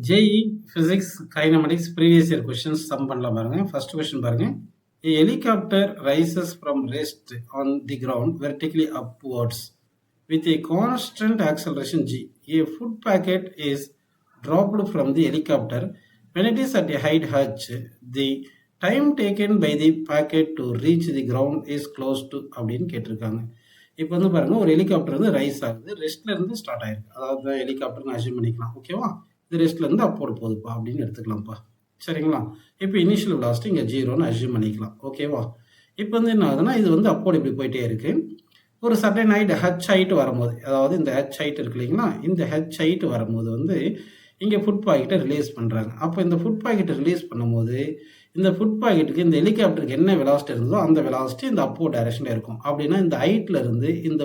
JEE Physics Kinematics previous year questions sum பண்ணலாம் பாருங்க. First question பாருங்க. A helicopter rises from rest on the ground vertically upwards with a constant acceleration g. A food packet is dropped from the helicopter. When it is at a height h, the time taken by the packet to reach the ground is close to அப்படின்னு கேட்டிருக்காங்க. இப்போ வந்து பாருங்க ஒரு helicopter வந்து rice ஆகுது, ரெஸ்ட்ல இருந்து start ஆயிருக்கு. அதாவது ஹெலிகாப்டர்னு அசியூம் பண்ணிக்கலாம். ஓகேவா? இது ரெஸ்ட்ல இருந்து அப்போடு போகுதுப்பா அப்படின்னு எடுத்துக்கலாம்ப்பா. சரிங்களா? இப்போ இனிஷியல் வெலாசிட்டி இங்கே ஜீரோன்னு அசியூம் பண்ணிக்கலாம். ஓகேவா? இப்போ வந்து என்ன ஆகுதுன்னா இது வந்து அப்போடு இப்படி போயிட்டே இருக்கு. ஒரு சர்டன் ஹைட் ஹச் ஹைட் வரும்போது, அதாவது இந்த ஹச் ஹைட் இருக்கு இல்லைங்களா, இந்த ஹச் ஹைட் வரும்போது வந்து இங்கே ஃபுட் பாக்கெட்டை ரிலீஸ் பண்ணுறாங்க. அப்போ இந்த ஃபுட் பாக்கெட்டை ரிலீஸ் பண்ணும்போது இந்த ஃபுட் பாக்கெட்டுக்கு இந்த ஹெலிகாப்டருக்கு என்ன வெலாசிட்டி இருந்ததோ அந்த வெலாசிட்டி இந்த அப்போர்ட் டைரக்ஷனில் இருக்கும். அப்படின்னா இந்த ஹைட்டில் இருந்து இந்த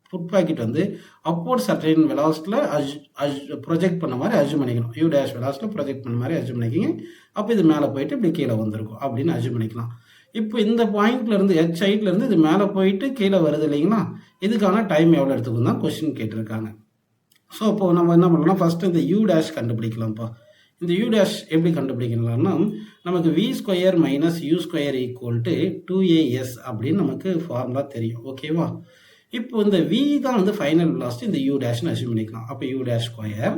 ஃபுட் பாக்கெட் வந்து அப்போர்ட் சர்டன் வெலாசிட்டியில் ப்ரொஜெக்ட் பண்ண மாதிரி அஜூம் பண்ணிக்கணும். யூ டேஷ் வெலாசிட்டியில் ப்ரொஜெக்ட் பண்ண மாதிரி அஜூம் பண்ணிக்கிங்க. அப்போ இது மேலே போயிட்டு இப்படி கீழே வந்திருக்கும் அப்படின்னு அஜூம் பண்ணிக்கலாம். இப்போ இந்த பாயிண்ட்ல இருந்து ஹெச் ஹைட்ல இருந்து இது மேலே போயிட்டு கீழே வருது இல்லைங்களா, இதுக்கான டைம் எவ்வளோ எடுத்துக்கும் தான் கொஸ்டின் கேட்டிருக்காங்க. ஸோ இப்போ நம்ம என்ன பண்ணலாம், ஃபர்ஸ்ட் இந்த யூ டேஷ் கண்டுபிடிக்கலாம்ப்பா. இந்த யூ டேஷ் எப்படி கண்டுபிடிக்கலாம்னா, நமக்கு V square minus U square equal to 2AS அப்படின்னு நமக்கு ஃபார்முலா தெரியும். ஓகேவா? இப்போ இந்த வி தான் வந்து ஃபைனல் வெலாசிட்டி, இந்த யூ டேஷ்னு அசியூம் பண்ணிக்கலாம். அப்போ யூ டேஷ் ஸ்கொயர்,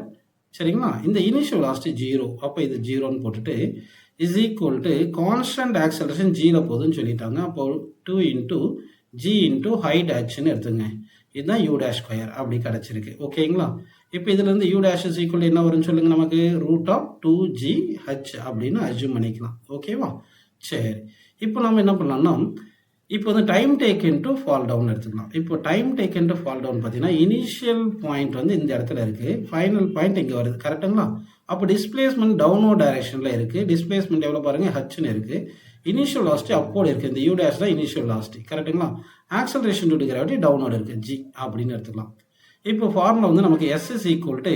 சரிங்களா? இந்த இனிஷியல் வெலாசிட்டி ஜீரோ, அப்போ இது ஜீரோன்னு போட்டுட்டு is equal to constant acceleration zero போகுதுன்னு சொல்லிட்டாங்க. அப்போ 2 இன்டூ ஜி இன்டூ ஹைட் ஹெச்னு எடுத்துங்க. இதுதான் யூ டேஷ் ஸ்கொயர் அப்படி கிடச்சிருக்கு. ஓகேங்களா? இப்போ இதுலேருந்து யூ டேஷ் இஸ் ஈக்குவல் என்ன வரும்னு சொல்லுங்க, நமக்கு ரூட் ஆஃப் 2GH அப்படின்னு அசியூம் பண்ணிக்கலாம். ஓகேவா? சரி, இப்போ நம்ம என்ன பண்ணலாம்னா, இப்போ வந்து time taken to fall down எடுத்துக்கலாம். இப்போ time taken to fall down பார்த்தீங்கன்னா இனிஷியல் பாயிண்ட் வந்து இந்த இடத்துல இருக்குது, ஃபைனல் பாயிண்ட் இங்கே வருது. கரெக்டுங்களா? அப்போ டிஸ்பிளேஸ்மெண்ட் டவுன்வர்ட் டைரக்ஷனில் இருக்குது. டிஸ்பிளேஸ்மெண்ட் எவ்வளோ பாருங்கள், ஹச்னு இருக்குது. இனிஷியல் வெலாசிட்டி அப்போடு இருக்குது. இந்த யூ டேஷ் தான் இனிஷியல் வெலாசிட்டி. கரெக்டுங்களா? Acceleration due to gravity downward இருக்குது, ஜி அப்படின்னு எடுத்துக்கலாம். இப்போ ஃபார்முலா வந்து நமக்கு S is equal to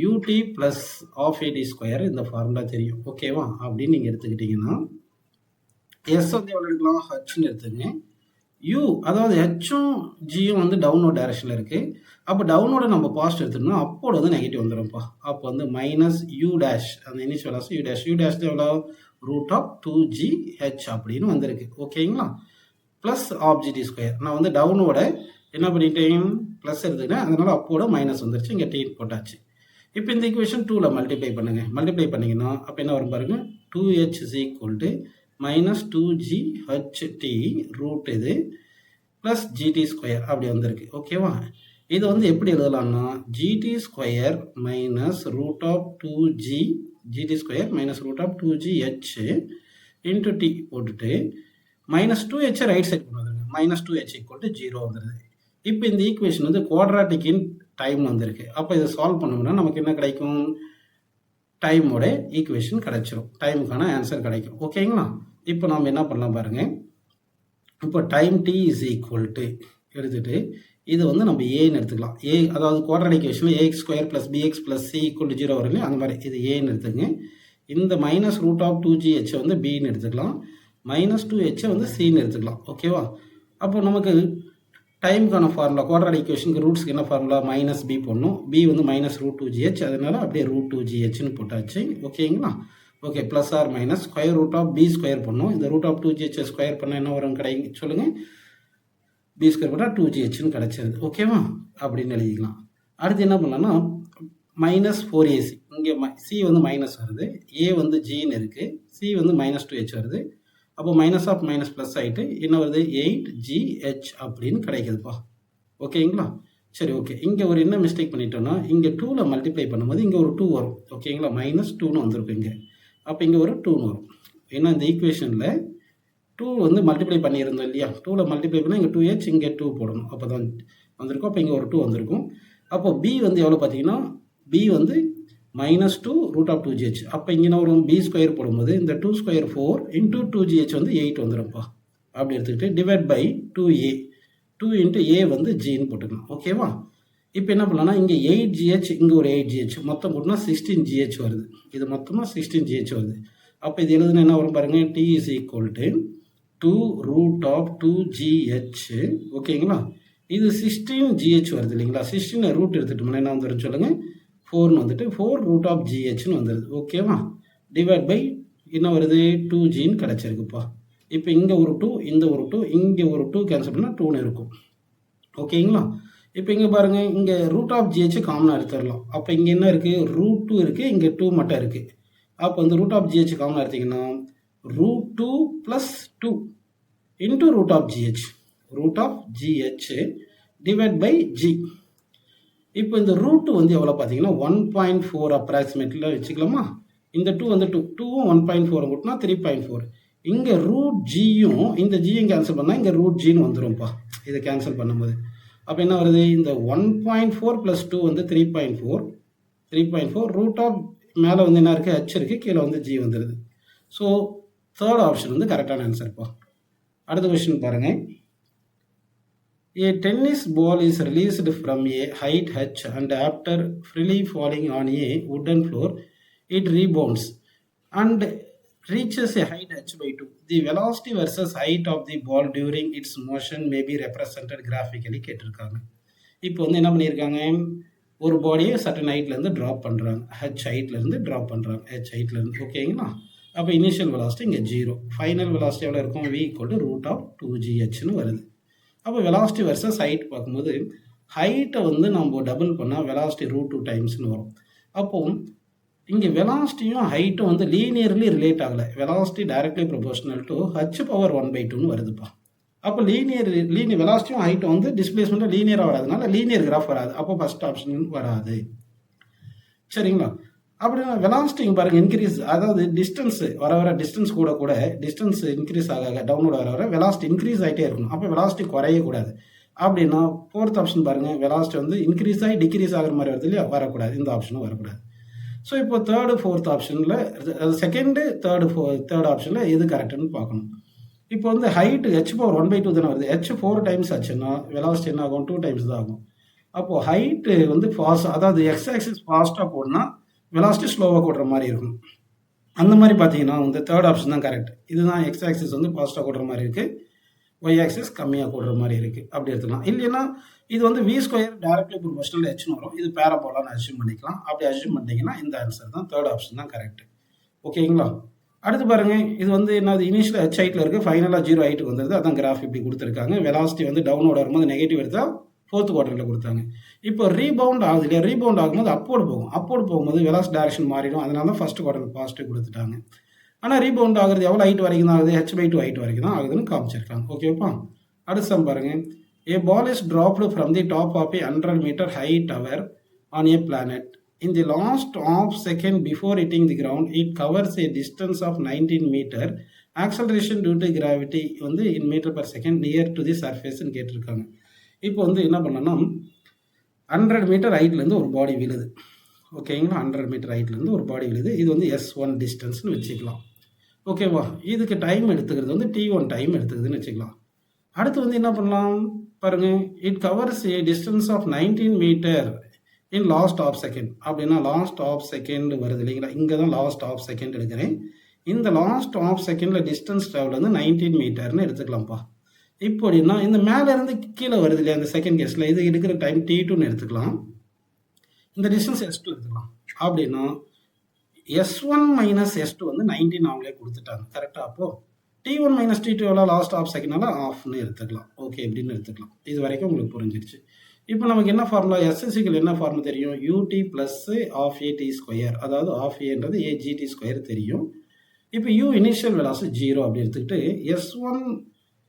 UT plus half AD square, இந்த ஃபார்முலா தெரியும். ஓகேவா? அப்படின்னு நீங்கள் எடுத்துக்கிட்டிங்கன்னா எஸ் வந்து எவ்வளோ எடுக்கலாம், ஹச்னு எடுத்துங்க. யூ அதாவது ஹெச்சும் ஜியும் வந்து டவுன்வர்ட் டைரக்ஷனில் இருக்குது. அப்போ டவுனோட நம்ம பாசிட்டிவ் எடுத்துட்டோம்னா அப்போட வந்து நெகட்டிவ் வந்துடும்ப்பா. அப்போ வந்து மைனஸ் யூ டேஷ், அந்த இனிஷியல் வெலாசிட்டி யூ டேஷ் எவ்வளோ, ரூட் ஆஃப் 2GH அப்படின்னு வந்திருக்கு. ஓகேங்களா? ப்ளஸ் ஆஃப் GT ஸ்கொயர், நான் வந்து டவுனோட என்ன பண்ணிட்டேன், ப்ளஸ் எடுத்துக்கிட்டேன், அதனால அப்போட மைனஸ் வந்துருச்சு, இங்கே டீ போட்டாச்சு. இப்போ இந்த ஈக்குவேஷன் 2ல் மல்டிப்ளை பண்ணுங்க. மல்டிப்ளை பண்ணிங்கன்னா அப்போ என்ன வரும் பாருங்க, 2H is equal to minus 2GHT root இது ப்ளஸ் GT ஸ்கொயர் அப்படி வந்திருக்கு. ஓகேவா? இது வந்து எப்படி எழுதலாம்னா GT square minus root of 2GT ஸ்கொயர் minus root of 2GH into T போட்டுட்டு மைனஸ் 2H ரைட் சைட் கொண்டு வந்துருங்க. மைனஸ் 2H ஈக்குவல் டு 0 வந்துடுது. இப்போ இந்த ஈக்குவேஷன் வந்து குவாட்ராட்டிக் இன் டைம் வந்திருக்கு. அப்போ இதை சால்வ் பண்ணோம்னா நமக்கு என்ன கிடைக்கும், டைமோட ஈக்குவேஷன் கிடைச்சிரும், டைமுக்கான ஆன்சர் கிடைக்கும். ஓகேங்களா? இப்போ நம்ம என்ன பண்ணலாம் பாருங்க, இப்போ time t is equal to எடுத்துட்டு இது வந்து நம்ம ஏன்னு எடுத்துக்கலாம். ஏ அதாவது குவாட்ராட்டிக் ஈக்குவேஷனில் AX square plus BX plus C equal to 0 வரும் இல்லையா, அந்த மாதிரி இது ஏன்னு எடுத்துங்க. இந்த மைனஸ் ரூட் ஆஃப் 2GH வந்து பின்னு எடுத்துக்கலாம், மைனஸ் 2H வந்து சின்னு எடுத்துக்கலாம். ஓகேவா? அப்போ நமக்கு டைமுக்கான ஃபார்முலா குவாட்ராட்டிக் ஈக்குவேஷனுக்கு ரூட்ஸ்க்கு என்ன ஃபார்முலா, மைனஸ் பி போடணும். பி வந்து மைனஸ் ரூட் 2GH, அதனால அப்படியே ரூட் 2GHன்னு போட்டாச்சு. ஓகேங்களா? Okay, plus or minus square root of B square பண்ணணும். இந்த ரூட் ஆஃப் 2GH ஸ்கொயர் பண்ணால் என்ன வரும் சொல்லுங்கள், பி ஸ்கொயர் பண்ணால் 2GHன்னு கிடச்சிருது. ஓகேவா? அப்படின்னு எழுதிக்கலாம். அடுத்து என்ன பண்ணலாம்னா மைனஸ் 4AC, இங்கே சி வந்து மைனஸ் வருது, ஏ வந்து ஜின்னு இருக்குது, சி வந்து மைனஸ் 2H வருது. அப்போ மைனஸ் ஆஃப் மைனஸ் ப்ளஸ் ஆகிட்டு என்ன வருது, 8GH அப்படின்னு கிடைக்குதுப்பா. ஓகேங்களா? சரி, ஓகே. இங்கே ஒரு என்ன மிஸ்டேக் பண்ணிட்டோம்னா இங்கே 2ல் மல்டிப்ளை பண்ணும்போது இங்கே ஒரு 2 வரும். ஓகேங்களா? மைனஸ் 2ன்னு வந்திருக்கும் இங்கே. அப்போ இங்கே ஒரு 2ன்னு வரும். ஏன்னா இந்த ஈக்குவேஷனில் 2 வந்து மல்டிப்ளை பண்ணியிருந்தோம் இல்லையா, 2ல் மல்டிப்ளை பண்ணால் இங்கே 2H இங்கே 2 போடணும், அப்போ தான் வந்திருக்கும். அப்போ இங்கே ஒரு 2 வந்திருக்கும். அப்போ பி வந்து எவ்வளோ பார்த்தீங்கன்னா, பி வந்து மைனஸ் 2 ரூட் ஆஃப் 2GH. அப்போ இங்கே என்ன வரும், பி ஸ்கொயர் போடும்போது இந்த 2 ஸ்கொயர் 4 இன்டூ 2GH வந்து 8 வந்துடும்ப்பா. அப்படி எடுத்துக்கிட்டு டிவைட் பை 2A, 2 இன்ட்டு ஏ வந்து ஜின்னு போட்டுக்கலாம். ஓகேவா? இப்போ என்ன பண்ணலாம்னா இங்கே 8GH இங்கே ஒரு 8GH மொத்தம் போட்டுனா 16GH வருது. இது மொத்தமாக 16GH வருது. அப்போ இது எழுதுனா என்ன வரும் பாருங்கள், T is equal to 2 root of 2GH. ஓகேங்களா? இது 16GH வருது இல்லைங்களா, 16 ரூட் எடுத்துட்டோம்னா என்ன வந்துடும் சொல்லுங்கள், 4ன்னு வந்துட்டு 4 ரூட் ஆஃப் ஜிஹெச்னு வந்துடுது. ஓகேவா? டிவைட் பை என்ன வருது, 2Gன்னு கிடச்சிருக்குப்பா. இப்போ இங்கே ஒரு 2, இந்த ஒரு 2, இங்கே ஒரு 2 கேன்சல் பண்ணால் 2ன்னு இருக்கும். ஓகேங்களா? இப்போ இங்கே பாருங்கள், இங்கே ரூட் ஆஃப் ஜிஹெச் காமனாக எடுத்துடலாம். அப்போ இங்கே என்ன இருக்குது, ரூட் 2 இருக்குது, இங்கே 2 மட்டும் இருக்குது. அப்போ இந்த ரூட் ஆஃப் ஜிஹெச் காமனாக எடுத்திங்கன்னா root 2 plus 2 into root of GH divide by G. இப்போ இந்த ரூட் வந்து எவ்வளோ பார்த்தீங்கன்னா 1.4 அப்ராக்சிமேட்டில் வச்சுக்கலாமா? இந்த 2 வந்து 2வும் 1.4 கூட்டினா 3.4. இங்கே ரூட் ஜியும் இந்த ஜியும் கேன்சல் பண்ணால் இங்கே ரூட் ஜின்னு வந்துடும்ப்பா இதை கேன்சல் பண்ணும்போது. அப்போ என்ன வருது, இந்த 1.4 ப்ளஸ் 2 வந்து 3.4 ரூட் ஆஃப் மேலே வந்து என்ன இருக்குது, ஹெச் இருக்குது, கீழே வந்து ஜி வந்துடுது. ஸோ தேர்ட் ஆப்ஷன் வந்து கரெக்டான ஆன்சர்ப்பா. அடுத்த கொஸ்டின் பாருங்கள். A tennis ball is released from a height h and after freely falling on a wooden floor, it rebounds and reaches a height h by 2. The velocity versus height of the ball during its motion may be represented graphically கேட்டிருக்காங்க. இப்போ வந்து என்ன பண்ணியிருக்காங்க, ஒரு பாடியை சட்டன் ஹைட்லேருந்து drop பண்ணுறாங்க, ஹெச்லேருந்து drop பண்ணுறாங்க, ஹெச்லேருந்து. ஓகேங்களா? அப்போ இனிஷியல் வெலாசிட்டி இங்கே 0, ஃபைனல் வெலாசிட்டி எவ்வளோ இருக்கும், v = ரூட் ஆஃப் 2gh வருது. அப்போ வெலாசிட்டி வர்சஸ் ஹைட் பார்க்கும்போது ஹைட்டை வந்து நம்ம டபுள் பண்ணால் வெலாசிட்டி ரூட் 2 டைம்ஸ்னு வரும். அப்போது இங்கே வெலாசிட்டியும் ஹைட்டும் வந்து லீனியர்லி ரிலேட் ஆகலை. வெலாசிட்டி டைரக்ட்லி ப்ரொபோஷனல் டு h⁻1/2ன்னு வருதுப்பா. அப்போ லீனியர் வெலாசிட்டியும் ஹைட்டும் வந்து டிஸ்பிளேஸ்மெண்ட்டில் லீனியராக வராதுனால லீனியர் கிராஃப் வராது. அப்போ ஃபர்ஸ்ட் ஆப்ஷன் வராது. சரிங்களா? அப்படின்னா வெலாசிட்டி பாருங்கள் இன்க்ரீஸ், அதாவது டிஸ்டன்ஸ் வர டிஸ்டன்ஸ் கூட டிஸ்டன்ஸ் இன்க்ரீஸ் ஆக டவுன்லோட் வர வெலாசிட்டி இன்க்ரீஸ் ஆகிட்டே இருக்கணும். அப்போ வெலாசிட்டி குறையக்கூடாது. அப்படின்னா ஃபோர்த் ஆப்ஷன் பாருங்கள், வெலாசிட்டி வந்து இன்க்ரீஸ் ஆகி டிக்ரீஸ் ஆகிற மாதிரி வருது இல்லையா, வரக்கூடாது. இந்த ஆப்ஷனும் வரக்கூடாது. ஸோ இப்போ தேர்டு ஃபோர்த் ஆப்ஷனில் செகண்டு தேர்ட் ஆப்ஷனில் எது கரெக்டுன்னு பார்க்கணும். இப்போ வந்து ஹைட்டு h⁻1/2 தானே வருது. h 4 டைம்ஸ் ஆச்சுன்னா வெலாசிட்டி என்ன ஆகும், 2 டைம்ஸ் தான் ஆகும். அப்போது ஹைட்டு வந்து ஃபாஸ்ட், அதாவது எக்ஸ் ஆக்சிஸ் ஃபாஸ்ட்டாக போடணும்னா வெலாசிட்டி ஸ்லோவாக கூடுற மாதிரி இருக்கும். அந்த மாதிரி பார்த்தீங்கன்னா இந்த தேர்ட் ஆப்ஷன் தான் கரெக்ட். இதுதான் எக்ஸ் ஆக்சிஸ் வந்து ஃபாஸ்ட்டாக கூடுற மாதிரி இருக்குது, ஒய் ஆக்சிஸ் கம்மியாக கூடுற மாதிரி இருக்குது. அப்படி எடுத்துக்கலாம். இல்லைன்னா இது வந்து v² டைரக்ட்லி ப்ரொபோஷனல் ஹெச்னு வரும். இது பேராபோலான்னு அஸ்யூம் பண்ணிக்கலாம். அப்படி அஸ்யூம் பண்ணிட்டீங்கன்னா இந்த ஆன்சர் தான், தேர்ட் ஆப்ஷன் தான் கரெக்ட். ஓகேங்களா? அடுத்து பாருங்கள், இது வந்து என்னது, இனிஷியல் h ஹைட்டில் இருக்குது, ஃபைனலாக 0 ஹைட்டுக்கு வந்துடுது. அதான் கிராஃப் இப்படி கொடுத்துருக்காங்க. வெலாசிட்டி வந்து டவுனோட வரும்போது நெகட்டிவ் எடுத்தால் ஃபோர்த் குவார்ட்டரில் கொடுத்தாங்க. இப்போ ரீபவுண்ட் ஆகுது இல்லையா, ரீபவுண்ட் ஆகும்போது அப்போர்டு போகும்போது வெலாசிட்டி டைரக்ஷன் மாறிடும். அதனால தான் ஃபர்ஸ்ட் குவார்ட்டரில் பாசிட்டிவ் கொடுத்துட்டாங்க. ஆனால் ரீபவுண்ட் ஆகுறது எவ்வளோ ஹைட் வரைக்கும் தான் ஆகுது, h/2 ஹைட் வரைக்கும் தான் ஆகுதுன்னு காமிச்சிருக்காங்க. ஓகேப்பா? அடுத்த சம் பாருங்கள். A ball is dropped from the top of a 100-meter high tower on a planet. In the last half second before hitting the ground, it covers a distance of 19 meter. Acceleration due to gravity வந்து in meter per second near to the surface ன்னு கேட்டிருக்காங்க. இப்போ வந்து என்ன பண்ணோம்னா 100 metre ஹைட்லேருந்து ஒரு பாடி விழுது. ஓகேங்களா? 100 மீட்டர் ஹைட்லேருந்து ஒரு பாடி விழுது. இது வந்து S1 டிஸ்டன்ஸ்னு வச்சுக்கலாம். ஓகேவா? இதுக்கு டைம் எடுத்துக்கிறது வந்து T1 டைம் எடுத்துக்குதுன்னு வச்சுக்கலாம். அடுத்து வந்து என்ன பண்ணலாம் பாருங்கள், it covers a distance of 19 metre in last half second. அப்படின்னா லாஸ்ட் ஆஃப் செகண்ட் வருது இல்லைங்களா, இங்கே தான் லாஸ்ட் ஆஃப் செகண்ட் எடுக்கிறேன். இந்த லாஸ்ட் ஆஃப் செகண்டில் டிஸ்டன்ஸ் ட்ராவல் வந்து 19 மீட்டர்னு எடுத்துக்கலாம்ப்பா. இப்படின்னா இந்த மேலேருந்து கீழே வருது இல்லையா இந்த செகண்ட் கேஸில், இது எடுக்கிற டைம் T2ன்னு எடுத்துக்கலாம். இந்த டிஸ்டன்ஸ் S2 எடுத்துக்கலாம். அப்படின்னா S1 மைனஸ் S2 வந்து 19 அவங்களே கொடுத்துட்டாங்க. கரெக்டாக? அப்போது T1 மைனஸ் T2 எவ்வளோ, லாஸ்ட் ஆஃப் செகண்ட்னால ஆஃப்னு எடுத்துக்கலாம். ஓகே, எப்படின்னு எடுத்துக்கலாம். இது வரைக்கும் உங்களுக்கு புரிஞ்சிருச்சு. இப்போ நமக்கு என்ன ஃபார்முலா, S= என்ன ஃபார்முலா தெரியும், UT ப்ளஸ் ½ AT², அதாவது ½ Aன்றது AGT² தெரியும். இப்போ U இனிஷியல் வெலாசிட்டி 0 அப்படி எடுத்துக்கிட்டு S1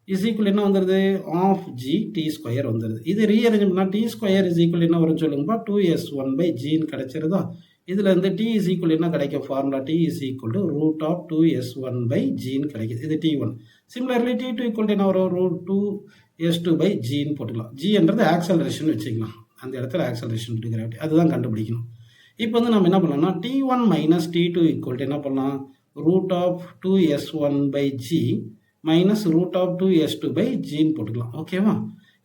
= என்ன வந்துடுது, ½ GT² வந்துடுது. இது ரீஅரேஞ்ச் பண்ணால் T² என்ன வரும்னு சொல்லுங்கப்பா, 2S1/Gன்னு கிடைச்சிருதா. இதில் இருந்து T என்ன கிடைக்கும் ஃபார்முலா, T ரூட் ஆஃப் 2S1/Gன்னு கிடைக்குது. இது T1. சிமிலர்லி T2 என்ன வரும், ரூட் 2S2/Gன்னு போட்டுக்கலாம். Gன்றது ஆக்சலரேஷன் வச்சுக்கலாம். அந்த இடத்துல ஆக்சலரேஷன் கிராவிட்டி அதுதான் கண்டுபிடிக்கணும். இப்போ வந்து நம்ம என்ன பண்ணலாம்னா T1 மைனஸ் T2 என்ன பண்ணலாம், root of 2S1/G minus root of 2S2/Gன்னு போட்டுக்கலாம். ஓகேவா?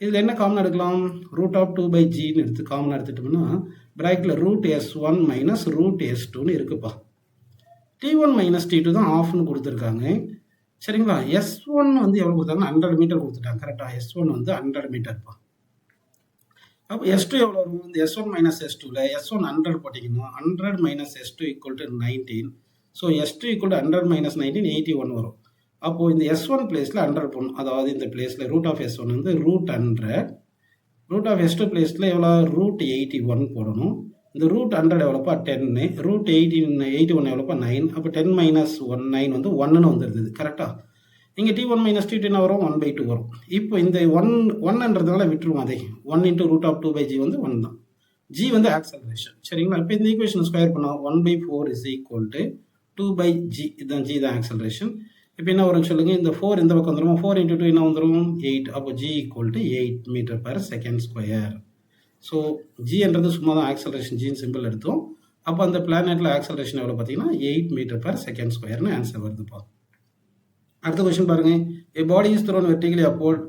இதில் என்ன காமன் எடுக்கலாம், ரூட் ஆஃப் 2/Gன்னு எடுத்து காமன் எடுத்துட்டோம்னா பிராக்கெட்டில் ரூட் S1 மைனஸ் ரூட் S2ன்னு இருக்குப்பா. T1 மைனஸ் T2 தான் ஆஃப்னு கொடுத்துருக்காங்க. சரிங்களா? S1 வந்து எவ்வளோ கொடுத்தாங்க, 100 மீட்டர் கொடுத்துட்டாங்க. கரெக்டாக? S1 வந்து 100 மீட்டர்ப்பா. அப்போ S2 எவ்வளோ வரும்? இந்த S1 மைனஸ் S2ல S1 100 போட்டிங்கன்னா 100 minus S2 equal to 19. So S2 equal to 100 minus 19 81 வரும். அப்போது இந்த S1 பிளேஸில் 100 போடணும். அதாவது இந்த பிளேஸில் ரூட் ஆஃப் S1 வந்து ரூட் 100, ரூட் ஆஃப் S2 பிளேஸில் எவ்வளோ ரூட் 81 போடணும். இந்த ரூட் 100 எவ்வளோப்பா 10, ரூட் 81 எவ்வளோப்பா 9. அப்போ 10 மைனஸ் 1 9 வந்து 1ன்னு வந்துடுது. கரெக்டாக இங்கே T1 மைனஸ் T2 என்ன வரும்? 1/2 வரும். இப்போ இந்த 1ன்றதுனால விட்டுருவோம். அதை 1 இன்ட்டு ரூட் ஆஃப் 2/g வந்து 1 தான். g வந்து ஆக்சலரேஷன். சரிங்களா? இப்போ இந்த ஈக்குவேஷன் ஸ்கொயர் பண்ணால் 1/4 இஸ் ஈக்குவல் டு 2/g. இதுதான் g தான் ஆக்சலரேஷன். இப்போ என்ன வரும் சொல்லுங்கள்? இந்த 4 இந்த பக்கம் வந்துடும். 4 இன்ட்டு 2 என்ன வந்துடும்? 8. அப்போ g equal to 8 metre per second square. So ஜின்றது சும்மா தான் ஆக்சலரேஷன் ஜின்னு சிம்பிள் எடுத்தோம். அப்போ அந்த பிளானெட்டில் ஆக்சலரேஷன் எவ்வளோ பார்த்தீங்கன்னா 8 மீட்டர் பர் செகண்ட் ஸ்கொயர்னு ஆன்சர் வருதுப்பா. அடுத்த கொஸ்டின் பாருங்க. A body is thrown vertically upward.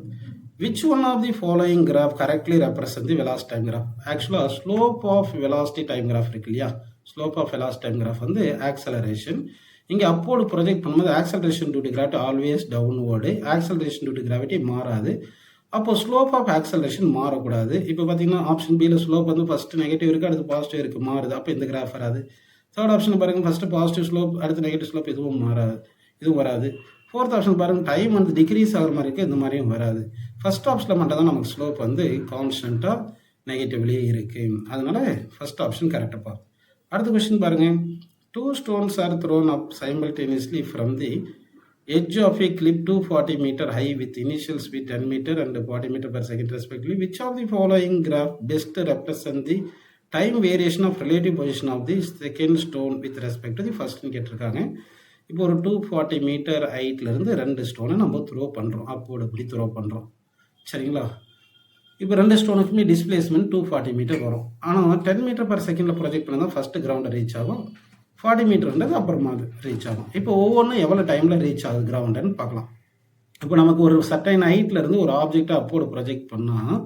Which one of the following graph correctly represent the velocity time graph? Actually, slope of velocity time graph இருக்கு இல்லையா? Slope of velocity time graph வந்து acceleration. இங்கே upward project பண்ணும்போது acceleration due to gravity always downward. Acceleration due to gravity மாறாது. அப்போ slope of acceleration மாறக்கூடாது. இப்போ பார்த்தீங்கன்னா ஆப்ஷன் பியில் ஸ்லோப் வந்து ஃபஸ்ட்டு நெகட்டிவ் இருக்குது, அடுத்து பாசிட்டிவ் இருக்குது, மாறுது. அப்போ இந்த கிராஃப் வராது. தேர்ட் ஆப்ஷன் பாருங்கள், ஃபஸ்ட்டு பாசிட்டிவ் ஸ்லோப், அடுத்து நெகட்டிவ் ஸ்லோப், இதுவும் மாறாது, இதுவும் வராது. ஃபோர்த் ஆப்ஷன் பாருங்கள், டைம் வந்து டிக்ரீஸ் ஆகிற மாதிரி இருக்குது, இந்த மாதிரியும் வராது. ஃபஸ்ட் ஆப்ஷனில் மட்டும் தான் நமக்கு ஸ்லோப் வந்து கான்ஸ்டண்ட்டாக நெகட்டிவ்லேயே இருக்குது. அதனால ஃபஸ்ட் ஆப்ஷன் கரெக்டாக. அடுத்த கொஸ்டின் பாருங்கள். 2 stones are thrown up simultaneously from the edge of a cliff 240 meter high with initial speed 10 meter and 40 meter per second respectively. Which of the following graph best represent the time variation of relative position of the second stone with respect to the first கேட்டிருக்காங்க. இப்போ ஒரு 240 metre ஹைட்லேருந்து 2 ஸ்டோனை நம்ம throw பண்ணுறோம், அப்போடு இப்படி throw பண்ணுறோம். சரிங்களா? இப்போ 2 ஸ்டோனுக்குமே displacement 240 metre வரும். ஆனால் 10 மீட்டர் பர் செகண்டில் ப்ரொஜெக்ட் பண்ணால் தான் ஃபஸ்ட்டு கிரவுண்டை ரீச் ஆகும், 40 மீட்டர்ன்றது அப்புறமா அது ரீச் ஆகும். இப்போ ஒவ்வொன்றும் எவ்வளோ டைமில் ரீச் ஆகுது கிரவுண்டுன்னு பார்க்கலாம். இப்போ நமக்கு ஒரு சர்டைன் ஹைட்லேருந்து ஒரு ஆப்ஜெக்டை அப்போடு ப்ரொஜெக்ட் பண்ணால்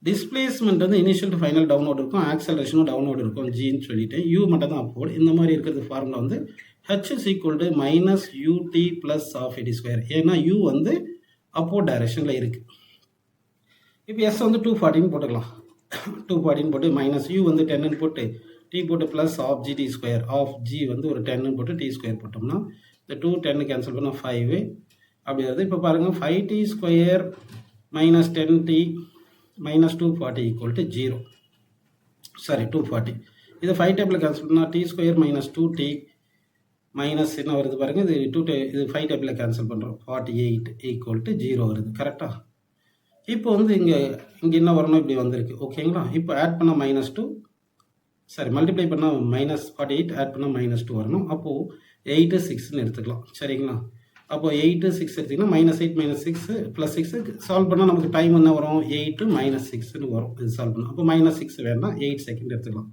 டிஸ்பிளேஸ்மெண்ட் வந்து இனிஷியல் டு ஃபைனல் டவுன்லோட் இருக்கும், ஆக்சலரேஷனும் டவுன்லோட் இருக்கும், ஜின்னு சொல்லிட்டு யூ மட்டும் தான் அப்போடு. இந்த மாதிரி இருக்கிறது ஃபார்முலா வந்து h is equal to minus ut plus half at square. ஏன்னா u வந்து அப்போர்ட் டைரக்ஷனில் இருக்குது. இப்போ s வந்து 240 போட்டுக்கலாம். 240 போட்டு மைனஸ் u வந்து 10 போட்டு t போட்டு plus half G T square, half G வந்து ஒரு 10 போட்டு டி ஸ்கொயர் போட்டோம்னா இந்த 2 10 கேன்சல் பண்ணால் 5 அப்படி வருது. இப்போ பாருங்கள் 5t square minus 10t minus 240 equal to 0. Sorry 240. இது 5 டேபிள் கேன்சல் பண்ணால் t square minus 2t minus என்ன வருது பாருங்கள், இது 5 டேபிளில் கேன்சல் பண்ணுறோம், 48 ஈக்குவல் டு 0 வருது. கரெக்டாக? இப்போ வந்து இங்கே என்ன வரணும், இப்படி வந்திருக்கு. ஓகேங்களா? இப்போ ஆட் பண்ணால் மைனஸ் 2, சரி மல்டிப்ளை பண்ணால் மைனஸ் 48, ஆட் பண்ணால் மைனஸ் 2 வரணும். அப்போது 8 6ன்னு எடுத்துக்கலாம். சரிங்களா? அப்போது 8 6 எடுத்திங்கன்னா மைனஸ் 8 மைனஸ் 6 ப்ளஸ் 6 சால்வ் பண்ணால் நமக்கு டைம் என்ன வரும், 8 மைனஸ் 6ன்னு வரும். இது சால்வ் பண்ணால் அப்போ மைனஸ் 6 வேணால் 8 செகண்ட் எடுத்துக்கலாம்.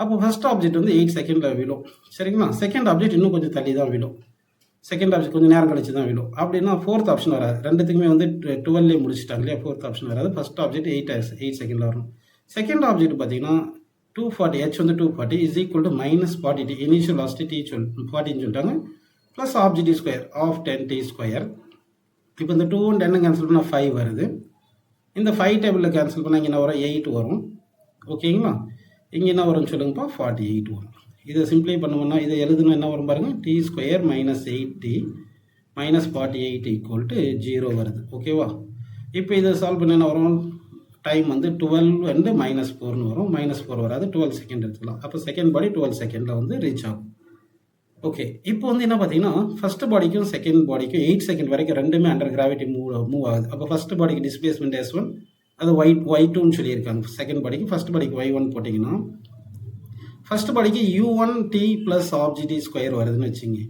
அப்போ ஃபஸ்ட் ஆப்ஜெக்ட் வந்து 8 செகண்டில் விழும். சரிங்களா? செகண்ட் ஆப்ஜெக்ட் இன்னும் கொஞ்சம் தள்ளி தான் விழும். செகண்ட் ஆப்ஜெக்ட் கொஞ்சம் நேரம் கழிச்சு தான் விழும். அப்படின்னா ஃபோர்த் ஆப்ஷன் வராது. ரெண்டுத்துக்குமே வந்து 12 முடிச்சுட்டாங்க இல்லையா? ஃபோர்த் ஆப்ஷன் வராது. ஃபஸ்ட் ஆப்ஜெக்ட் 8 செகண்டில் வரும். செகண்ட் ஆப்ஜெக்ட் பார்த்தீங்கன்னா 240, h வந்து 240 is equal to minus 40t, initial last t 40ன்னு சொல்லிட்டாங்க, plus half G T square half 10t square. இப்போ இந்த 2 and 10 கேன்சல் பண்ணால் 5 வருது. இந்த 5 டேபிளில் கேன்சல் பண்ணால் இங்கே என்ன வரும், 8 வரும். ஓகேங்களா? இங்கே என்ன வரும்னு சொல்லுங்கப்பா, 48 வரும். இதை சிம்பிளை பண்ணுவோம்னா இதை எழுதுனா என்ன வரும் பாருங்கள், t square minus 8t minus 48 equal to 0 வருது. ஓகேவா? இப்போ இதை சால்வ் பண்ண என்ன வரும், டைம் வந்து 12 and மைனஸ் 4ன்னு வரும். மைனஸ் 4 வராது, 12 செகண்ட் எடுத்துக்கலாம். அப்போ செகண்ட் பாடி 12 செகண்டில் வந்து ரீச் ஆகும். ஓகே, இப்போ வந்து என்ன பார்த்தீங்கன்னா ஃபர்ஸ்ட் பாடிக்கும் செகண்ட் பாடிக்கும் 8 செகண்ட் வரைக்கும் ரெண்டுமே அண்டர் கிராவிட்டி மூவ் ஆகுது. அப்போ ஃபர்ஸ்ட் பாடிக்கு டிஸ்பிளேஸ்மெண்ட் S1, அது y2ன்னு சொல்லியிருக்காங்க. செகண்ட் பாடிக்கு, ஃபர்ஸ்ட் பாடிக்கு y1 போட்டிங்கன்னா ஃபர்ஸ்ட் பாடிக்கு u1t plus half G T square வருதுன்னு வச்சுங்க.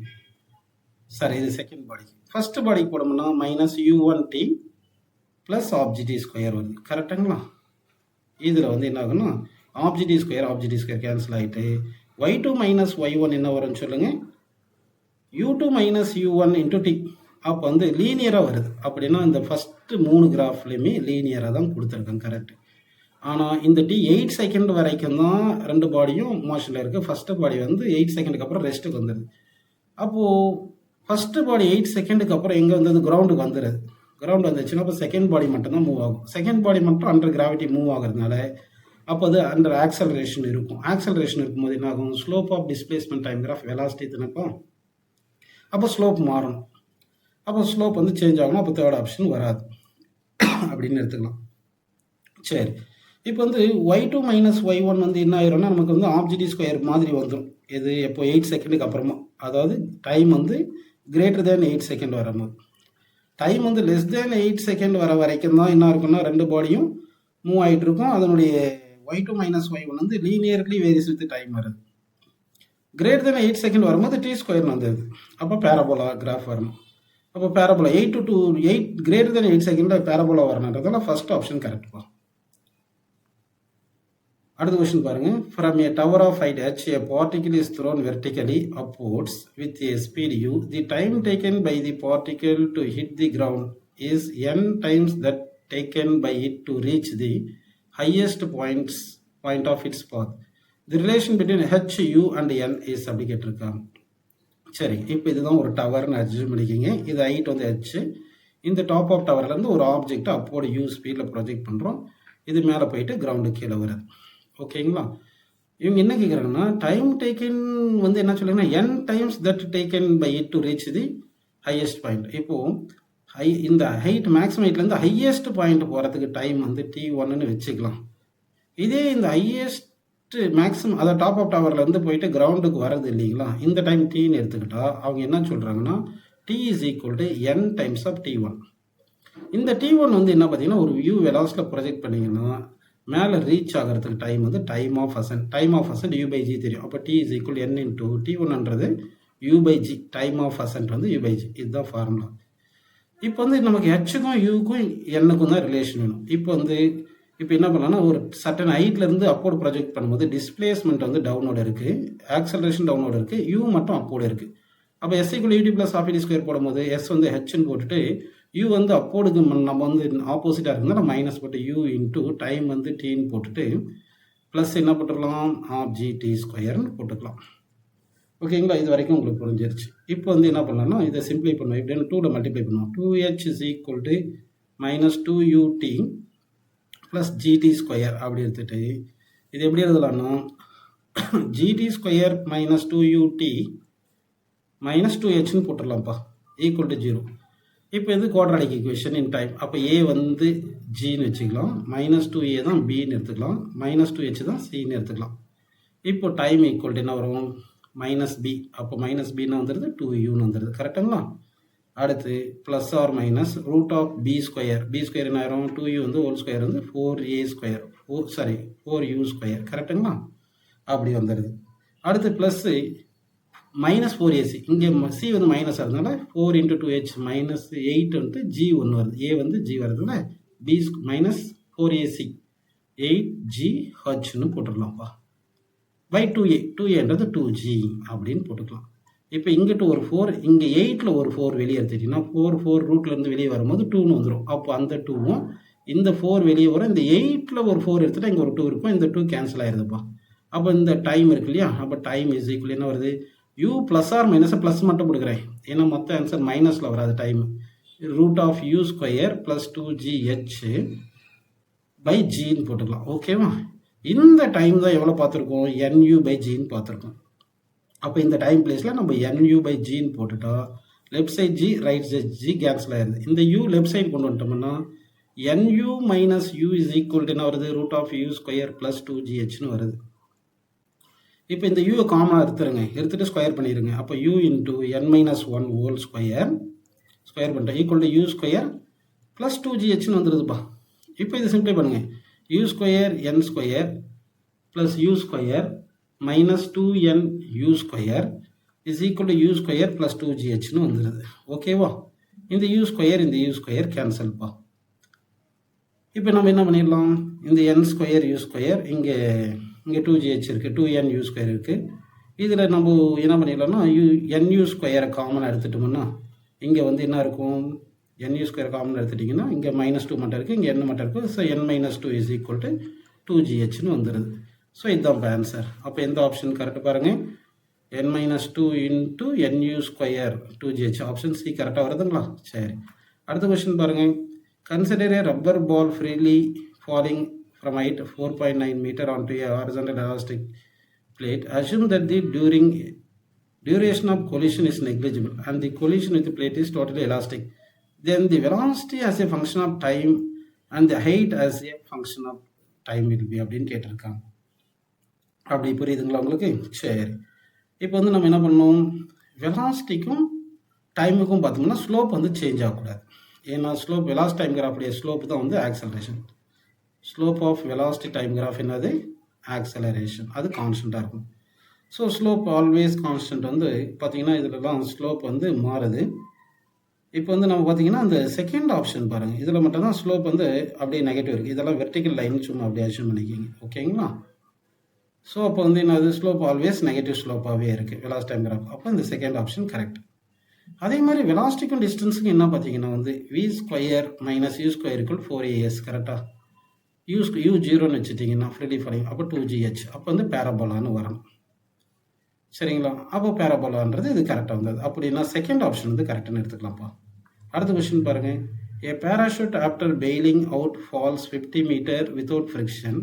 சார் இது செகண்ட் பாடிக்கு. ஃபர்ஸ்ட் பாடிக்கு போடணும்னா minus u1t plus half G T square வருது. கரெக்டுங்களா? இதில் வந்து என்ன ஆகுன்னா half G T square cancel ஆகிட்டு y2 மைனஸ் y1 என்ன வரும்னு சொல்லுங்கள், u2 minus u1 into D. அப்போ வந்து லீனியராக வருது. அப்படின்னா இந்த ஃபஸ்ட்டு 3 கிராஃப்லேயுமே லீனியராக தான் கொடுத்துருக்கேன். கரெக்ட். ஆனால் இந்த டி 8 செகண்ட் வரைக்கும் தான் ரெண்டு பாடியும் மோஷனில் இருக்குது. ஃபஸ்ட்டு பாடி வந்து 8 செகண்டுக்கு அப்புறம் ரெஸ்ட்டுக்கு வந்துடுது. அப்போது ஃபஸ்ட்டு பாடி 8 செகண்டுக்கு அப்புறம் எங்கே வந்தது, கிரவுண்டுக்கு வந்துடுது. கிரவுண்ட் வந்துச்சுன்னா அப்போ செகண்ட் பாடி மட்டும்தான் மூவ் ஆகும். செகண்ட் பாடி மட்டும் அண்டர் கிராவிட்டி மூவ் ஆகுறதுனால அப்போ அது அண்டர் ஆக்சலரேஷன் இருக்கும். ஆக்சலரேஷன் இருக்கும்போது என்ன ஆகும்? Slope of displacement time graph velocity தினக்கும் அப்போ ஸ்லோப் மாறணும். அப்போ ஸ்லோப் வந்து சேஞ்ச் ஆகணும். அப்போ தேர்ட் ஆப்ஷன் வராது அப்படின்னு எடுத்துக்கலாம். சரி, இப்போ வந்து y2 மைனஸ் y1 வந்து என்ன ஆயிரும்னா நமக்கு வந்து ஆப்ஜிடி ஸ்கொயர் மாதிரி வந்துடும். இது எப்போ 8 செகண்டுக்கு அப்புறமா, அதாவது டைம் வந்து கிரேட்டர் தேன் 8 செகண்ட் வரும்போது. டைம் வந்து லெஸ் தேன் 8 செகண்ட் வர வரைக்கும் தான் என்ன இருக்குன்னா ரெண்டு பாடியும் மூவ் ஆகிட்டு இருக்கும். அதனுடைய y2 மைனஸ் y1 வந்து லீனியர்லி வேரிஸ் வித் டைம் வருது. கிரேட்டர் தேன் 8 செகண்ட் வரும்போது டி ஸ்கொயர்னு வந்தது. அப்போ பேரபோலா கிராஃப் வரணும். அப்போ பேரபோலா 8 to 8 கிரேட்டர் தேன் 8 செகண்டில் பேரபோலா வரணுன்றதால ஃபர்ஸ்ட் ஆப்ஷன் கரெக்ட். அடுத்த கொஸ்டின் பாருங்க. From a tower of height h, a particle is thrown vertically upwards with a speed u. The time taken by the particle to hit the ground is n times that taken by it to reach the highest point of its path. The relation between h, u and n is அப்படி கேட்டிருக்காங்க. சரி, இப்போ இதுதான் ஒரு டவர்னு அர்ஜூம் பண்ணிக்கிங்க. இது height வந்து h. இந்த டாப் ஆஃப் டவர்லேருந்து ஒரு ஆப்ஜெக்டை அப்போட u ஸ்பீடில் ப்ரொஜெக்ட் பண்ணுறோம். இது மேலே போயிட்டு கிரவுண்டு கீழே வருது. ஓகேங்களா? இவங்க என்ன கேட்குறாங்கன்னா டைம் டேக்கன் வந்து என்ன சொல்லுங்கன்னா n times that taken by it to reach the highest point. இப்போது இந்த ஹைட் மேக்ஸிமம் ஹைட்லேருந்து ஹையஸ்ட் பாயிண்ட் போகிறதுக்கு டைம் வந்து t1ன்னு வச்சுக்கலாம். இதே இந்த ஹையஸ்ட் மேக்ஸிமம் அதாவது டாப் ஆஃப் டவர்லேருந்து போயிட்டு கிரவுண்டுக்கு வர்றது இல்லைங்களா, இந்த டைம் டீன்னு எடுத்துக்கிட்டா அவங்க என்ன சொல்கிறாங்கன்னா t is equal to n times of t1. இந்த t1 வந்து என்ன பார்த்தீங்கன்னா ஒரு வியூ வெலாசிட்டியில் ப்ரொஜெக்ட் பண்ணிங்கன்னா மேலே ரீச் ஆகிறதுக்கு டைம் வந்து time of ascent u by G தெரியும். அப்போ t is equal n into t1ன்றது u by G, time of ascent வந்து u பை ஜி. இதுதான் ஃபார்முலா. இப்போ வந்து நமக்கு ஹெச்சுக்கும் யூக்கும் என்னுக்கும் தான் ரிலேஷன் வேணும். இப்போ என்ன பண்ணலாம்னா ஒரு சர்டன் ஹைட்லேருந்து அப்போடு ப்ரொஜெக்ட் பண்ணும்போது டிஸ்பிளேஸ்மெண்ட் வந்து டவுனோட இருக்குது, ஆக்சலரேஷன் டவுனோட இருக்குது, யூ மட்டும் அப்போடு இருக்குது. அப்போ S equal U T plus half T square போடும்போது எஸ் வந்து ஹெச்ன்னு போட்டுட்டு யூ வந்து அப்போடுக்கு நம்ம வந்து ஆப்போசிட்டாக இருந்தால் நம்ம மைனஸ் போட்டு யூ இன்ட்டு டைம் வந்து டீன்னு போட்டுட்டு ப்ளஸ் என்ன போட்டுக்கலாம் ஆஃப் ஜி டி ஸ்கொயர்னு போட்டுக்கலாம். ஓகேங்களா? இது வரைக்கும் உங்களுக்கு புரிஞ்சிருச்சு. இப்போ வந்து என்ன பண்ணலாம்னா இதை சிம்பிளை பண்ணுவோம். இப்படின்னு 2ல் மல்டிப்ளை பண்ணுவோம். 2h is equal to minus 2ut plus G T square அப்படி எடுத்துகிட்டு இது எப்படி எழுதலாம்னா G T square minus 2ut minus 2hன்னு போட்டுடலாம்ப்பா ஈக்குவல் டு 0. இப்போ இது குவாட்ராடிக் ஈக்குவேஷன் இன் டைம். அப்போ ஏ வந்து ஜின்னு வச்சுக்கலாம், மைனஸ் 2a தான் பின்னு எடுத்துக்கலாம், மைனஸ் 2h தான் சின்னு எடுத்துக்கலாம். இப்போ டைம் ஈக்குவல் டு என்ன வரும் மைனஸ் பி. அப்போ மைனஸ் பின்னு வந்துடுது 2uன்னு வந்துடுது. கரெக்டுங்களா? அடுத்து plus or minus root of B square. B square என்ன ஆயிரும் 2u வந்து ஹோல் ஸ்கொயர் வந்து 4a ஸ்கொயர் 4u ஸ்கொயர். கரெக்டுங்களா? அப்படி வந்துடுது. அடுத்து ப்ளஸ்ஸு மைனஸ் 4ac. இங்கே சி வந்து மைனஸ் ஆகிறதுனால 4 இன்ட்டு 2h மைனஸ் 8 வந்து ஜி ஒன்று வருது, ஏ வந்து ஜி வருதுன்னா பி மைனஸ் 4ac 8gHன்னு போட்டுடலாம்ப்பா பை 2a ன்றது 2g அப்படின்னு போட்டுக்கலாம். இப்போ இங்கிட்ட ஒரு 4, இங்கே 8ல் ஒரு 4 வெளியே எடுத்துட்டிங்கன்னா 4 ரூட்லேருந்து வெளியே வரும்போது 2ன்னு வந்துடும். அப்போ அந்த 2வும் இந்த 4 வெளியே வரும். இந்த 8ல் ஒரு 4 எடுத்துகிட்டா இங்கே ஒரு 2 இருக்கும், இந்த 2 கேன்சல் ஆகிடுதுப்பா. அப்போ இந்த டைம் இருக்கு இல்லையா, அப்போ டைம் இஸ் ஈக்குவல் என்ன வருது u ப்ளஸ் ஆர் மைனஸை ப்ளஸ் மட்டும் கொடுக்குறேன், ஏன்னா மொத்த ஆன்சர் மைனஸில் வராது. Time root of u square plus 2gh by ஜின்னு போட்டுக்கலாம். ஓகேவா? இந்த டைம் தான் எவ்வளோ பார்த்துருக்கோம் nu பை ஜின்னு பார்த்துருக்கோம். அப்போ இந்த டைம் பிளேஸில் நம்ம nu பை ஜின்னு போட்டுட்டா left side G right side G cancel ஆயிடுது. இந்த u லெஃப்ட் சைடு கொண்டு வந்துட்டோம்னா nu minus u is equal to என்ன வருது root of u square plus 2gஹ்னு வருது. இப்போ இந்த யூவை காமனாக எடுத்துட்டு ஸ்கொயர் பண்ணிடுங்க. அப்போ u into n minus 1 whole square பண்ணிட்டேன் equal to u square plus 2gஹ்னு வந்துடுதுப்பா. இப்போ இது சிம்பிளை பண்ணுங்கள். u square n square plus u square minus 2n u square is equal to u square plus 2gஹ்னு வந்துடுது. ஓகேவா? இந்த u ஸ்கொயர் கேன்சல்ப்பா. இப்போ நம்ம என்ன பண்ணிடலாம், இந்த n ஸ்கொயர் u ஸ்கொயர் இங்கே 2gh இருக்குது, 2n u ஸ்கொயர் இருக்குது. இதில் நம்ம என்ன பண்ணிடலாம்னா nu ஸ்கொயரை காமனாக எடுத்துட்டோம்னா இங்கே வந்து என்ன இருக்கும் nu ஸ்கொயர் காமனாக எடுத்துட்டிங்கன்னா இங்கே மைனஸ் 2 மட்டும் இருக்குது, இங்கே n மட்டும் இருக்குது. So n minus 2 is equal to 2gஹ்னு வந்துடுது. ஸோ இதுதான் இப்போ ஆன்சர். அப்போ எந்த ஆப்ஷன் கரெக்டாக பாருங்கள், n minus 2 into nu square 2gh option C கரெக்டாக வருதுங்களா? சரி, அடுத்த கொஸ்டின் பாருங்க. Consider a rubber ball freely falling from height 4.9 meter onto a horizontal elastic plate. Assume that the duration of collision is negligible and the collision with the plate is totally elastic. Then the velocity as a function of time and the height as a function of time will be அப்படின்னு கேட்டிருக்காங்க. அப்படி புரியுதுங்களா உங்களுக்கு? சரி, இப்போ வந்து நம்ம என்ன பண்ணணும், வெலாசிட்டிக்கும் டைமுக்கும் பார்த்தோம்னா ஸ்லோப் வந்து சேஞ்ச் ஆகக்கூடாது. ஏன்னா ஸ்லோப் வெலாசிட்டி டைம் கிராஃபுடைய ஸ்லோப் தான் வந்து acceleration. Slope of velocity time graph என்னது? ஆக்சலரேஷன். அது கான்ஸ்டண்ட்டாக இருக்கும். ஸோ ஸ்லோப் ஆல்வேஸ் கான்ஸ்டன்ட் வந்து பார்த்தீங்கன்னா இதிலலாம் ஸ்லோப் வந்து மாறுது. இப்போ வந்து நம்ம பார்த்தீங்கன்னா அந்த செகண்ட் ஆப்ஷன் பாருங்கள், இதில் மட்டும்தான் ஸ்லோப் வந்து அப்படியே நெகட்டிவ் இருக்குது. இதெல்லாம் வெர்டிக்கல் லைன் சும்மா அப்படியே அஷ்யூம் பண்ணிக்கிங்க. ஓகேங்களா? ஸோ அப்போ வந்து என்னது, ஸ்லோப் ஆல்வேஸ் நெகட்டிவ் ஸ்லோப்பாகவே இருக்குது வெலாசிட்டி டைம் கிராஃப். அப்போ இந்த செகண்ட் ஆப்ஷன் கரெக்ட். அதே மாதிரி வெலாசிட்டிக்கும் டிஸ்டன்ஸுக்கும் என்ன பார்த்தீங்கன்னா வந்து v square minus u square = 4as. கரெக்டாக? u 0ன்னு வச்சுட்டிங்கன்னா ஃப்ரீலி ஃபாலிங், அப்போ 2gh. அப்போ வந்து பேரபோலான்னு வரணும். சரிங்களா? அப்போ பேரபோலான்றது இது கரெக்டாக வந்தது. அப்படின்னா செகண்ட் ஆப்ஷன் வந்து கரெக்டுன்னு எடுத்துக்கலாம்ப்பா. அடுத்த கொஸ்டின் பாருங்கள். A parachute after bailing out falls 50 meter without friction.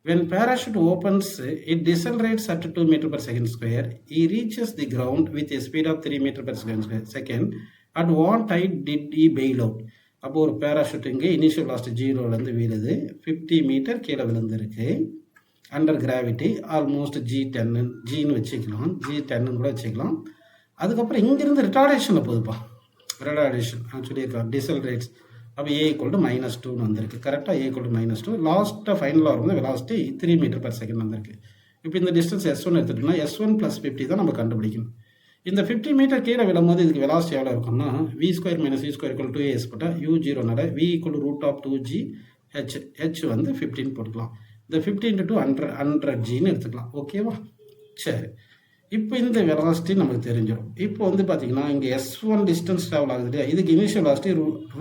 When parachute opens, it decelerates at 2 meter per second square. He reaches the ground with a speed of 3 meter per second. At what height did he bail out? அப்போ ஒரு parachute இங்கே initial velocity 0லேருந்து வீழுது, 50 metre கீழே விழுந்திருக்கு. Under gravity almost ஜின்னு வச்சுக்கலாம், G10ன்னு கூட வச்சுக்கலாம். அதுக்கப்புறம் இங்கேருந்து ரிட்டார்டேஷனில் போகுதுப்பா. ரிட்டார்டேஷன் சொல்லியிருக்காங்க, டிசல்ரேட்ஸ். அப்போ a = -2ன்னு வந்திருக்கு. கரெக்டாக a = -2. லாஸ்ட்டாக ஃபைனலாக வரும்போது வெலாசிட்டி 3 மீட்டர் per செகண்ட் வந்திருக்கு. இப்போ இந்த டிஸ்டன்ஸ் S1 எடுத்துட்டோம்னா S1 + 50 தான் நம்ம கண்டுபிடிக்கணும். இந்த 50 மீட்டர் கீழே விழும்போது இதுக்கு வெலாசிட்டி எவ்வளோ இருக்கும்னா v² - u² = 2as போட்டால் u0னால v = √2g h வந்து 15 போட்டுக்கலாம். இந்த 15 × 2 100gன்னு எடுத்துக்கலாம். ஓகேவா? சரி, இப்போ இந்த வெலாசிட்டி நமக்கு தெரிஞ்சிடும். இப்போ வந்து பார்த்தீங்கன்னா இங்கே S1 டிஸ்டன்ஸ் ட்ராவல் ஆகுது இல்லையா, இதுக்கு இனிஷியல் வெலாசிட்டி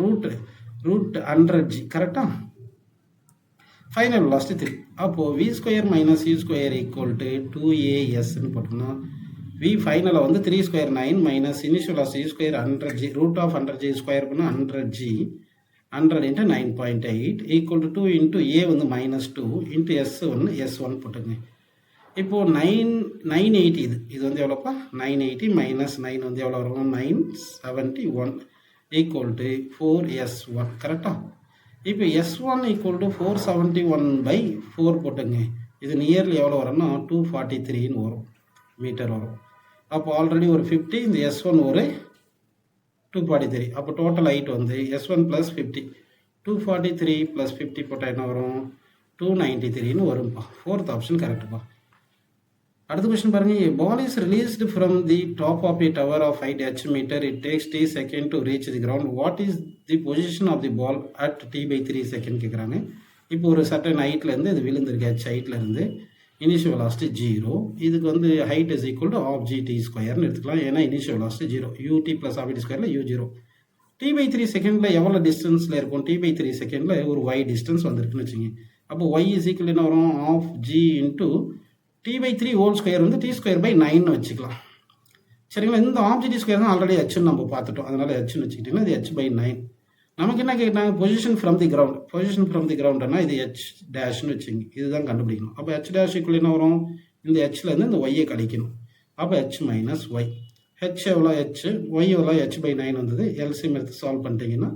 √100g. கரெக்டாக? Final velocity 3. அப்போது v² - u² = 2as போட்டோம்னா v ஃபைனலாக வந்து 3² 9 minus initial velocity u² 100g √100g² பண்ணால் 100g 100 × 9.8 = 2 × a வந்து -2 × S1 போட்டுங்க. இப்போது 980 இது வந்து எவ்வளோப்பா? 980 - 9 வந்து எவ்வளோ வரும்? 971 = 4s1. கரெக்டாக? இப்போ S1 = 471/4 போட்டுங்க. இது நியர்லி எவ்வளோ வரும்னா 243ன்னு வரும், மீட்டர் வரும். அப்போ ஆல்ரெடி ஒரு 50, இந்த S1 ஒரு 243. அப்போ டோட்டல் ஹைட் வந்து S1 + 50, 243 + 50 போட்டால் என்ன வரும்? 293ன்னு வரும்ப்பா. ஃபோர்த் ஆப்ஷன் கரெக்டுப்பா. அடுத்த கொஸ்டின் பாருங்கள். A ball is released from the top of a tower of height h meter. It takes t second to reach the ground. What is the position of the ball at t/3 second கேட்குறாங்க. இப்போ ஒரு certain ஹைட்லேருந்து இது விழுந்திருக்கு, h ஹைட்லேருந்து. Initial velocity 0. இதுக்கு வந்து height is equal to ½ gt² எடுத்துக்கலாம். ஏன்னா initial velocity 0, ut + ½ u0. t/3 செகண்டில் எவ்வளோ டிஸ்டன்ஸில் இருக்கும்? t/3 செகண்டில் ஒரு y டிஸ்டன்ஸ் வந்திருக்குன்னு வச்சுங்க. அப்போ y is equal என்ன வரும்? ½ g × t/3 ஹோல் ஸ்கொயர் வந்து t²/9ன்னு வச்சுக்கலாம். சரிங்களா? இந்த ½ gt² தான் ஆல்ரெடி ஹெச்ன்னு நம்ம பார்த்துட்டோம், அதனால் ஹெச்ன்னு வச்சுக்கிட்டிங்கன்னா இது h/9. நமக்கு என்ன கேட்டாங்க? Position from the ground. Position from the கிரவுண்ட்னா இது h' வச்சுங்க. இதுதான் கண்டுபிடிக்கணும். அப்போ h' என்ன வரும்? இந்த ஹெச்லேருந்து இந்த ஒய்யை கழிக்கணும். அப்போ h - y. h எவ்வளோ? h, y எவ்வளோ? h/9 வந்தது. எல்சிஎம் எடுத்து சால்வ் பண்ணிட்டீங்கன்னா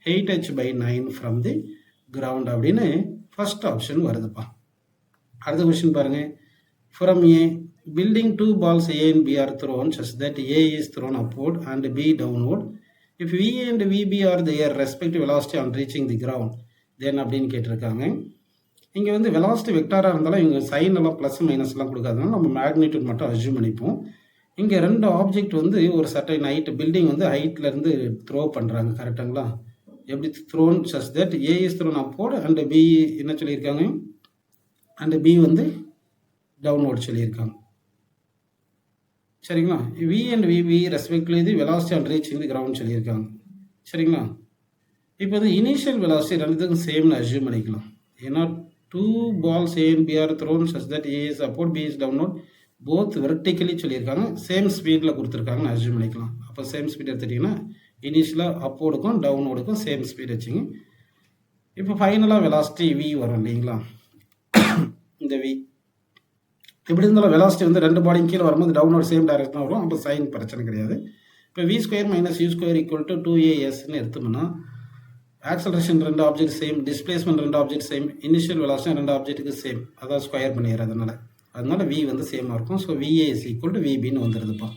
8h/9 ஃப்ரம் தி கிரவுண்ட் அப்படின்னு ஃபர்ஸ்ட் ஆப்ஷன் வருதுப்பா. அடுத்த கொஸ்டின் பாருங்கள். From a building, 2 balls A and B are thrown such that A is thrown upward and B downward. If V and VB are their respective velocity on reaching the ground, then அப்படின்னு கேட்டிருக்காங்க. இங்கே வந்து velocity வெக்டாராக இருந்தாலும் இங்கே sign எல்லாம் plus மைனஸ்லாம் கொடுக்காதனால நம்ம magnitude மட்டும் assume பண்ணிப்போம். இங்கே 2 ஆப்ஜெக்ட் வந்து ஒரு சர்டைன் ஹைட் பில்டிங் வந்து ஹைட்லேருந்து த்ரோ பண்ணுறாங்க. கரெக்டுங்களா? எப்படி thrown such that A is thrown upward and B என்ன சொல்லியிருக்காங்க? அண்ட் B வந்து டவுன்வர்ட் சொல்லியிருக்காங்க. சரிங்களா? V and VB respectively the velocity on reaching the ground சொல்லியிருக்காங்க. சரிங்களா? இப்போ வந்து இனிஷியல் வெலாசிட்டி ரெண்டுத்துக்கும் சேம்னு அஸ்யூம் பண்ணிக்கலாம். ஏன்னா 2 balls A and B are thrown such that A is upward, B is downward, both vertically சொல்லியிருக்காங்க. சேம் ஸ்பீடில் கொடுத்துருக்காங்கன்னு அஸ்யூம் பண்ணிக்கலாம். அப்போ சேம் ஸ்பீட் எடுத்துட்டிங்கன்னா இனிஷியலாக அப்போடுக்கும் டவுனோடுக்கும் சேம் ஸ்பீட் வச்சுங்க. இப்போ ஃபைனலாக வெலாசிட்டி v வரும் இல்லைங்களா, இந்த v. எப்படி இருந்தாலும் வெலாசிட்டி வந்து 2 பாடியும் கீழே வரும்போது டவுனோட சேம் டைரக்ஷன் வரும். அப்போ சைன் பிரச்சனை கிடையாது. இப்போ v square minus u square equal to 2asன்னு எடுத்தோம்னா acceleration 2 object same, displacement 2 object same, initial velocity 2 ஆப்ஜெக்ட்டுக்கு சேம், அதாவது ஸ்கொயர் பண்ணிடுறதுனால v வந்து சேமாக இருக்கும். So va is equal to vbன்னு வந்துடுதுப்பா.